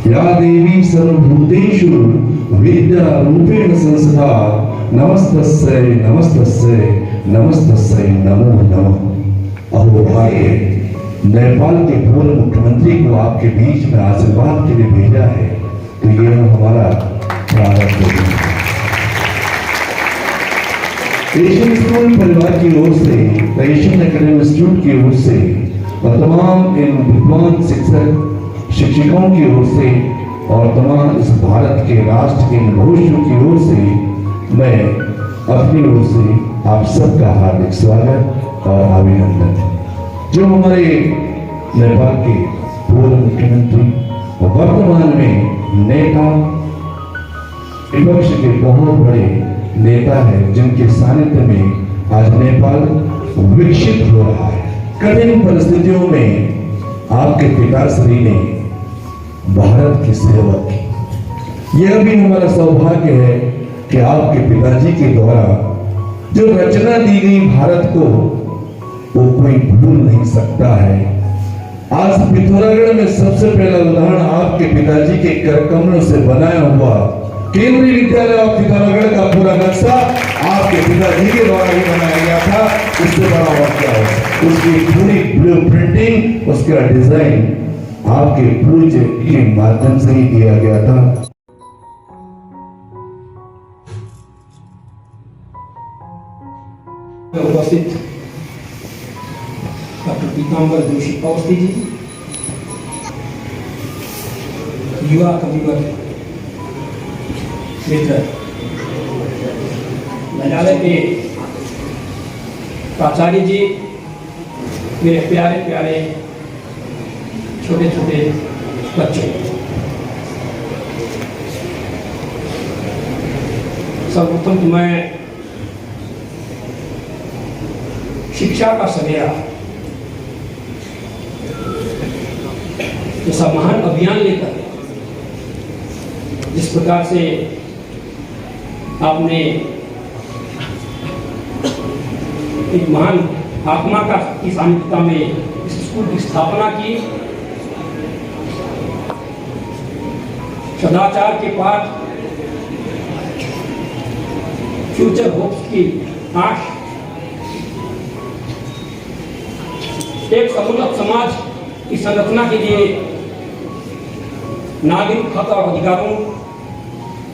या देवी सर्वभूतेषु विद्यारूपेण संस्था नमस्तस्यै नमस्तस्यै नमस्तस्यै नमो नमः। अहो भाग्य, नेपाल के पूर्व मुख्यमंत्री को आपके बीच में आशीर्वाद के लिए भेजा है, तो ये हमारा प्रारंभ है। एशियन स्कूल परिवार की ओर से, एशियन एकेडमी इंस्टीट्यूट की ओर से और तमाम इन विद्वान शिक्षकों की ओर से और तमाम इस भारत के राष्ट्र के भविष्य की ओर से मैं अपनी ओर से आप सबका हार्दिक स्वागत और अभिनंदन। जो हमारे नेपाल के पूर्व मुख्यमंत्री और वर्तमान में नेता, विपक्ष के बहुत बड़े नेता है, जिनके सानिध्य में आज नेपाल विकसित हो रहा है। कठिन परिस्थितियों में आपके पिताश्री ने भारत की सेवा की। यह भी हमारा सौभाग्य है कि आपके पिताजी के द्वारा जो रचना दी गई भारत को, वो कोई भूल नहीं सकता है। आज पिथौरागढ़ में सबसे पहला उदाहरण आपके पिताजी के करकमलों से बनाया हुआ केंद्रीय विद्यालय ऑफ पिथौरागढ़ का पूरा नक्शा आपके पिताजी के द्वारा ही बनाया गया था। उससे बड़ा और क्या हो, उसकी पूरी ब्लूप्रिंटिंग, उसका डिजाइन आपके पूज्य के माध्यम से ही दिया गया था। उपस्थित डॉक्टर पीताम्बर जोशी अवस्थी जी, युवा कविवर मित्र, विद्यालय के प्राचार्य जी, मेरे प्यारे प्यारे छोटे छोटे बच्चों, सर्वप्रथम तो मैं शिक्षा का सवेरा जैसा महान अभियान लेकर जिस प्रकार से आपने एक महान आत्मा का की सानिध्यता में इस स्कूल की स्थापना की, सदाचार के पाठ, फ्यूचर होप्स की आश, एक समुन्नत समाज की संरचना के लिए नागरिक हक और अधिकारों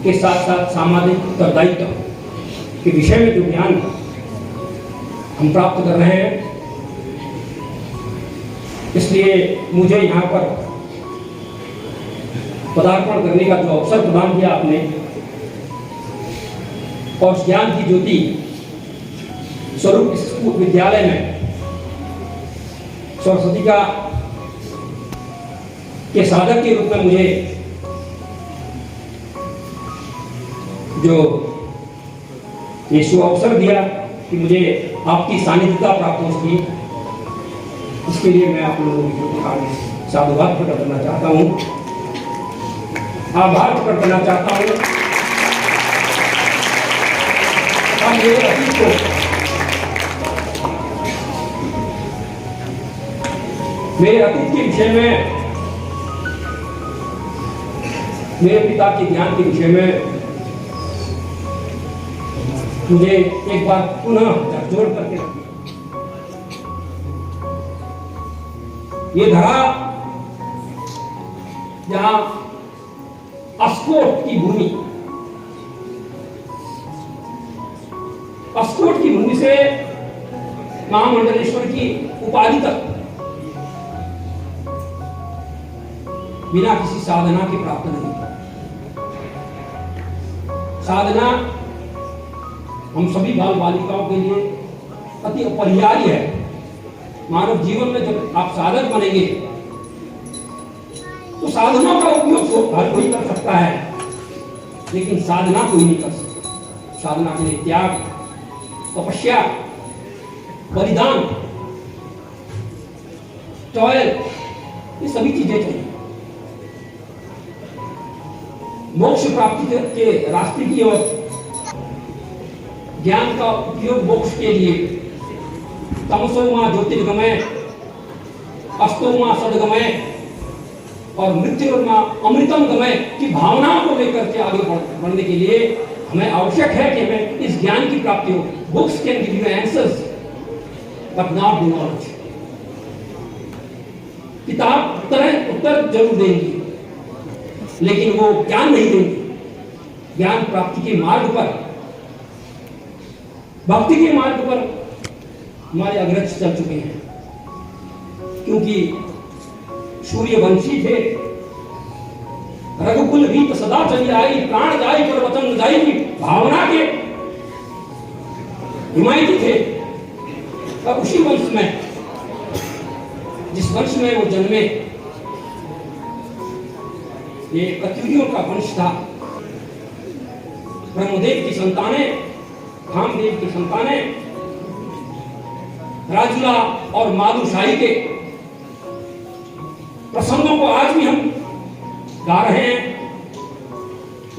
के साथ साथ सामाजिक उत्तरदायित्व के विषय में जो ज्ञान हम प्राप्त कर रहे हैं, इसलिए मुझे यहाँ पर पदार्पण करने का जो अवसर प्रदान किया आपने और ज्ञान की ज्योति स्वरूप स्कूल विद्यालय में सरस्वती का के साधक के रूप में मुझे जो ये शुभ अवसर दिया कि मुझे आपकी सानिध्यता प्राप्त हो सकी, उसके लिए मैं आप लोगों की साधुवाद प्रकट करना चाहता हूँ, आभार प्रकट करना चाहता हूँ। और मेरे अतीत को, मेरे अतीत के विषय में, मेरे पिता के ज्ञान के विषय में मुझे एक बार पुनः जोड़ करके ये धरा जहां अस्कोट की भूमि, अस्कोट की भूमि से महामंडलेश्वर की उपाधि तक बिना किसी साधना के प्राप्त नहीं। साधना हम सभी बाल बालिकाओं के लिए अति अपरिहार्य है। मानव जीवन में जब आप साधक बनेंगे तो साधना का उपयोग हर कोई कर सकता है, लेकिन साधना कोई नहीं कर सकता। साधना के लिए त्याग, तपस्या, बलिदान, टॉयल, ये सभी चीजें चाहिए। मोक्ष प्राप्ति के रास्ते की ओर ज्ञान का उपयोग मोक्ष के लिए तमसो मां ज्योतिर्गमय, अस्तो मां सद्गमय, और मृत्यु और अमृतम गमय की भावनाओं को लेकर के आगे बढ़ने के लिए हमें आवश्यक है कि हमें इस ज्ञान की प्राप्ति हो। Books can give you answers but not the knowledge. किताब उत्तर जरूर देंगी लेकिन वो ज्ञान नहीं देंगी। ज्ञान प्राप्ति के मार्ग पर, भक्ति के मार्ग पर हमारे अग्रज चल चुके हैं, क्योंकि सूर्यवंशी थे। रघुकुल रीत सदा चली आई, प्राण जाई पर वचन जाई की भावना के हिमायती थे। और उसी वंश में, जिस वंश में वो जन्मे, ये कत्यूरियों का वंश था। ब्रह्मदेव की संतानें, कामदेव की संतानें, राजुला और माधुशाही के प्रसंगों को आज भी हम गा रहे हैं।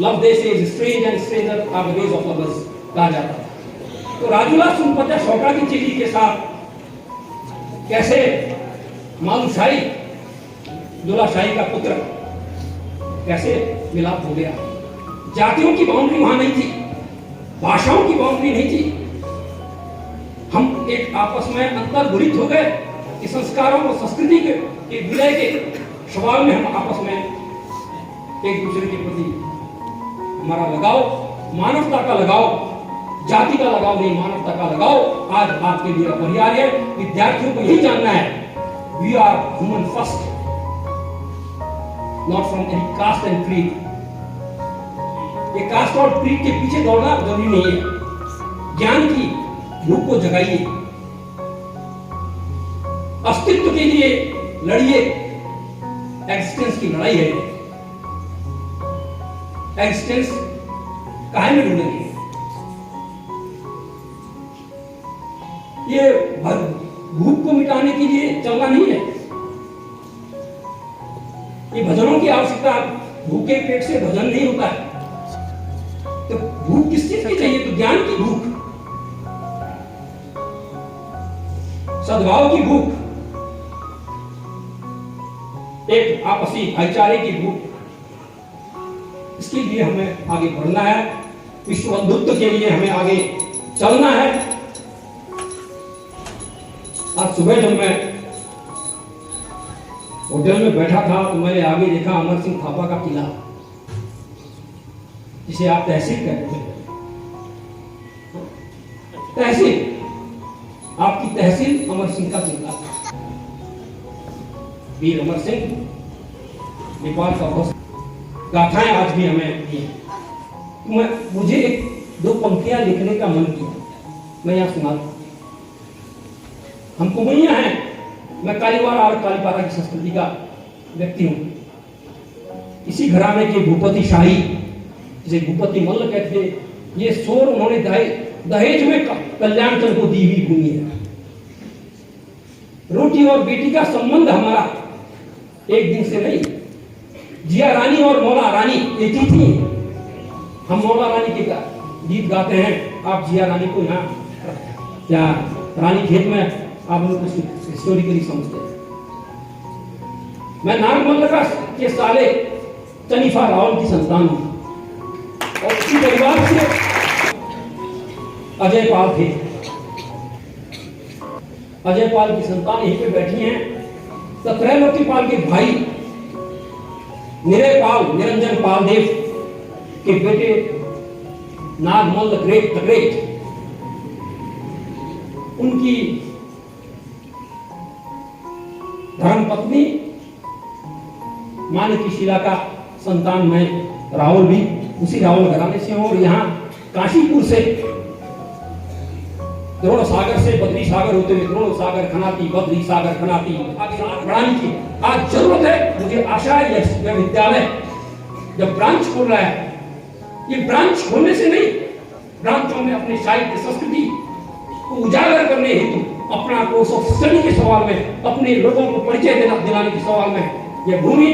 Love they says strange and stranger are the ways of lovers कहा जाता है। तो राजुला सुनपता शौका की चेली के साथ कैसे माधुशाही, दुलाशाही का पुत्र, कैसे मिलाप हो गया। जातियों की बाउंड्री वहां नहीं थी, भाषाओं की बाउंड्री नहीं थी। हम एक आपस में अंतर्गुणित हो गए कि संस्कारों और संस्कृति के विलय के सवाल में हम आपस में एक दूसरे के प्रति हमारा लगाव, मानवता का लगाव, जाति का लगाव नहीं, मानवता का लगाव आज आपके लिए अपरिहार्य है। विद्यार्थियों को यही जानना है, we are human first, not from any caste and creed. ये कास्ट और क्रीड के पीछे दौड़ना जरूरी नहीं है। ज्ञान की भूख को जगाइए, अस्तित्व के लिए लड़िए। एक्जिस्टेंस की लड़ाई है। एक्जिस्टेंस काहे में ढूंढेंगे? ये भूख को मिटाने के लिए चलना नहीं है। ये भजनों की आवश्यकता, भूखे पेट से भजन नहीं होता है। तो भूख किस चीज की चाहिए? तो ज्ञान की भूख, सद्भाव की भूख, एक आपसी भाईचारे की भूख। इसके लिए हमें आगे बढ़ना है, विश्व बंधुत्व के लिए हमें आगे चलना है। आज सुबह जब मैं होटल में बैठा था तो मैंने आगे देखा अमर सिंह थापा का किला, जिसे आप तहसील कहते हैं। तहसील, आपकी तहसील अमर सिंह का किला था। वीर अमर सिंह, नेपाल का बहुत गाथाएं आज भी हमें दी। मुझे एक दो पंक्तियां लिखने का मन किया, मैं यहां सुना। हम कुमैया हैं, मैं कालीवाड़ और कालीपारा की संस्कृति का व्यक्ति हूं। इसी घराने के भूपति शाही, जिसे भूपति मल्ल कहते थे, ये शोर उन्होंने दहेज में कल्याण चंद को दी हुई भूमि है। रोटी और बेटी का संबंध हमारा एक दिन से नहीं। जिया रानी और मौला रानी एक ही थी। हम मौला रानी के गीत गाते हैं, आप जिया रानी को यहाँ रानी खेत में आप लोग हिस्टोरिकली समझते हैं। मैं नागमल्ल के साले चनीफा रावल की संतान हूं और उसी परिवार से अजय पाल थे। अजय पाल की संतान यहीं पे बैठी हैं। तो त्रैलोकी पाल के भाई निरय पाल, निरंजन पाल देव के बेटे नागमल्ल ग्रेट द ग्रेट, उनकी धर्मपत्नी मानकी शिला का संतान मैं रावल भी उसी रावल घराने से हूं। और यहाँ काशीपुर से द्रोण सागर से बद्री सागर होते हुए द्रोण सागर खनाती, बद्री सागर खनाती आगे बढ़ाने की आज जरूरत है। मुझे आशा है यह विद्यालय जब ब्रांच खोल रहा है, ये ब्रांच खोलने से नहीं, ब्रांचों में अपने साहित्य संस्कृति को उजागर करने हेतु, अपना कोर्स ऑफ स्टडी के सवाल में, अपने लोगों को परिचय दिलाने के सवाल में यह भूमि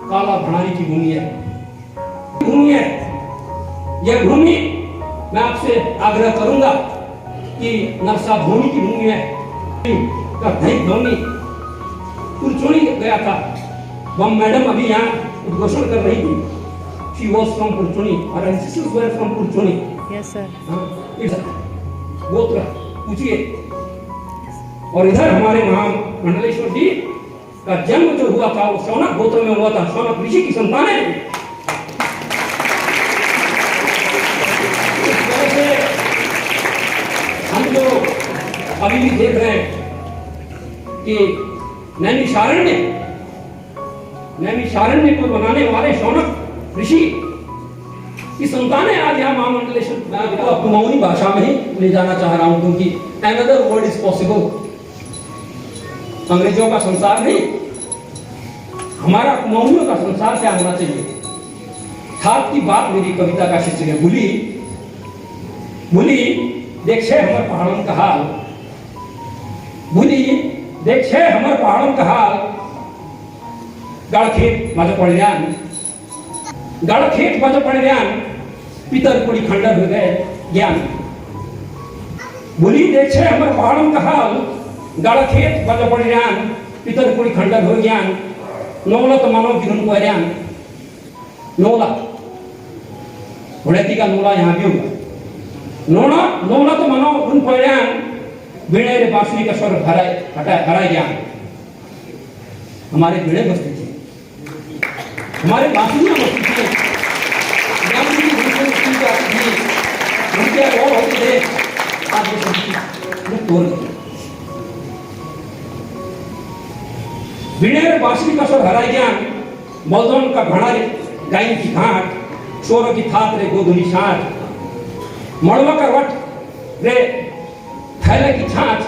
काला भणारी की भूमि है। यह भूमि मैं आपसे आग्रह करूंगा कि नरसा भूमि की भूमि है। का धनिक भूमि कुलचोड़ी गया था बम मैडम अभी यहाँ उद्घोषण कर रही थी, शी वॉज फ्रॉम पुरचोनी और ancestors were from Purchoni. Yes sir. गोत्र पूछिए। और इधर हमारे महामंडलेश्वर जी का जन्म जो हुआ था वो शौनक गोत्र में हुआ था, शौनक ऋषि की संतान है। इस तरह से हम जो अभी भी देख रहे हैं कि नैमिषारण्य को बनाने वाले शौनक ऋषि की संतानें आज यहाँ महामंडलेश्वर, मैं तो कुमाऊनी भाषा में ही ले जाना चाह रहा हूं क्योंकि अनदर वर्ड इज पॉसिबल। अंग्रेजों का संसार नहीं, हमारा कुमाऊनियों का संसार क्या होना चाहिए। खास की बात मेरी कविता का शीर्षक है बुली। बुली देख छे हमर पहाड़ों का हाल, बुली देख छे हमर पहाड़ों का हाल, गड़खेत माझ पड़ियान, गड़खेत माझ पड़ियान, पितर कुड़ी खंडर हो गए ज्ञान। बुली देख छे हमर पहाड़ों का हाल, गड़खेत माझ पड़ियान, पितर कुड़ी खंडर हो ज्ञान। नौला तो मानो गिरन पहरियान, नौला घोड़ेती का नौला यहाँ भी होगा। नौला तो मानो उन पहरियान, बीणे रे बांसुरी का स्वर हराए ज्ञान। हमारे बीणे बजते थे, हमारे बांसुरियां बजती थी, ज्ञान की घोषणा जाती थी, उनके और होते थे। आज ये सब तोड़ गए। बीणे रे बांसुरी का स्वर हराए ज्ञान, मौजोन का घड़ा रे गाय की घाट, शोरों की थात रे गोधुली छाट, मड़वा करवट रे थैले की छाछ,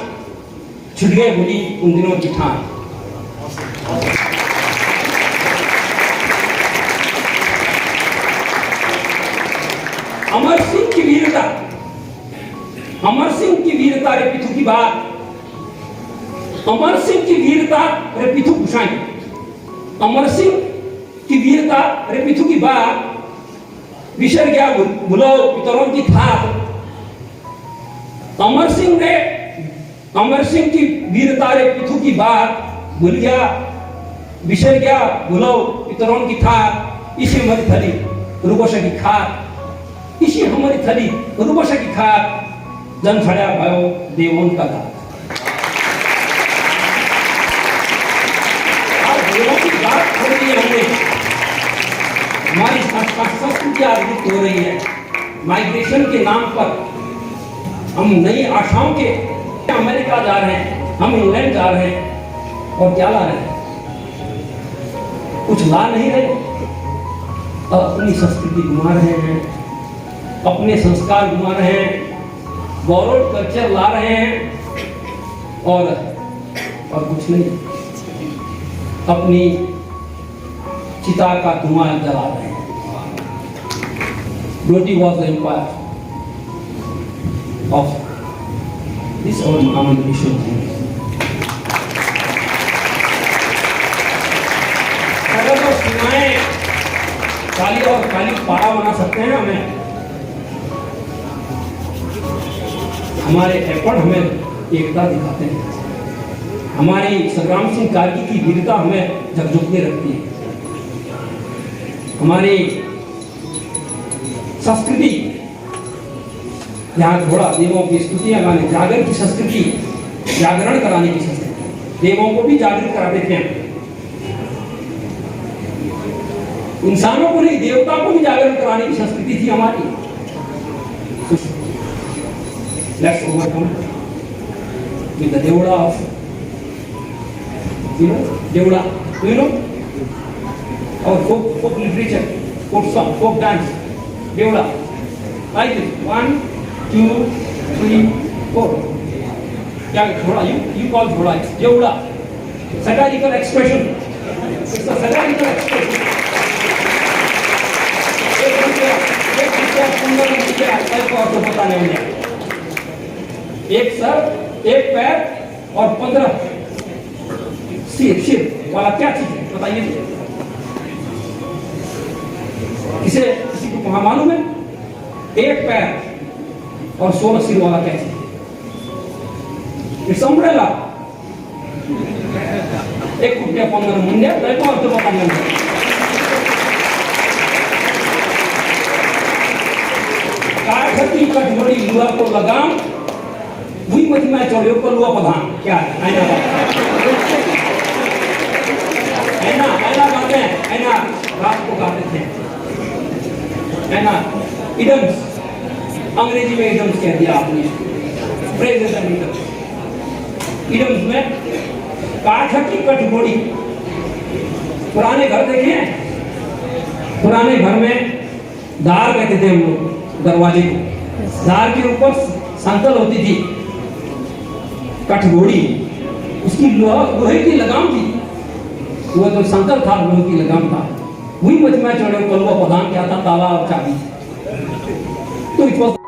छुट गए बुली उन दिनों की ठाठ। अमर सिंह की वीरता, अमर सिंह की वीरता रे पिथु की बात, अमर सिंह की वीरता रे पिथु गुसाई, अमर सिंह की वीरता रे पिथु की बात, विसर गया भुलो पितरों की थात। अमर सिंह की वीरता रे पिथु की बात, भूल गया विसर गया भुलो पितरों की थात। इसी हमारी थली रुबोशा की खात, इसी हमारी थली रुबोशा की खात, जन छड़ा भयो देवों का दात। आज देवों की बात हो रही है, हमने हमारी संस्कृति आधारित हो रही है। माइग्रेशन के नाम पर हम नई आशाओं के अमेरिका जा रहे हैं, हम इंग्लैंड जा रहे हैं और क्या ला रहे हैं? कुछ ला नहीं रहे, अपनी संस्कृति घुमा रहे हैं, अपने संस्कार घुमा रहे हैं, बॉरोड कल्चर ला रहे हैं और कुछ नहीं, अपनी चिता का धुआं जला रहे हैं। Roti was the empire of this old Mahamandaleshwar Ji. अगर तो सीमाएं काली और काली पारा बना सकते हैं हमें, हमारे एफर्ट हमें एकता दिखाते हैं, हमारी संग्राम सिंह कारगिल की वीरता हमें झकझोरते रखती है, हमारी संस्कृति यहाँ घोड़ा देवों की स्तुतियां गाने, जागरण की संस्कृति, जागरण कराने की संस्कृति, देवों को भी जागृत करा देते हैं, इंसानों को नहीं देवता को भी जागरण कराने की संस्कृति थी हमारी। Let's overcome with the Devda of, Devda, do you know? Our folk literature, folk song, folk dance, Devda. Like this, 1, 2, 3, 4. क्या घोड़ा? You call घोड़ा? It's Devda. Satirical expression. It's a satirical expression. एक सुंदर कल को आपको पता नहीं है। एक सर, एक पैर और 15 सिर वाला क्या चीज है बताइए? किसी को कहाँ मालूम है? एक पैर और 16 सिर वाला क्या चीज? It's umbrella. एक कुटिया पंगर मुंडे तो अर्थ बताने काठती कठमोड़ी लुआ को लगाम वही मत में चढ़े को लुआ प्रधान क्या है ऐना बातें ऐना रात को गाते थे ऐना इडम्स अंग्रेजी में इडम्स कह दिया आपने प्रेजेंट इडम्स में काठती कठमोड़ी पुराने घर देखे पुराने घर में दार कहते थे हम लोग दरवाजे को दार के ऊपर संकल होती थी कठघोड़ी उसकी लोहे की लगाम थी वो तो संकल था लोहे की लगाम था वही मच में चढ़े कलुआ प्रधान क्या था ताला और चाबी तो इस वक्त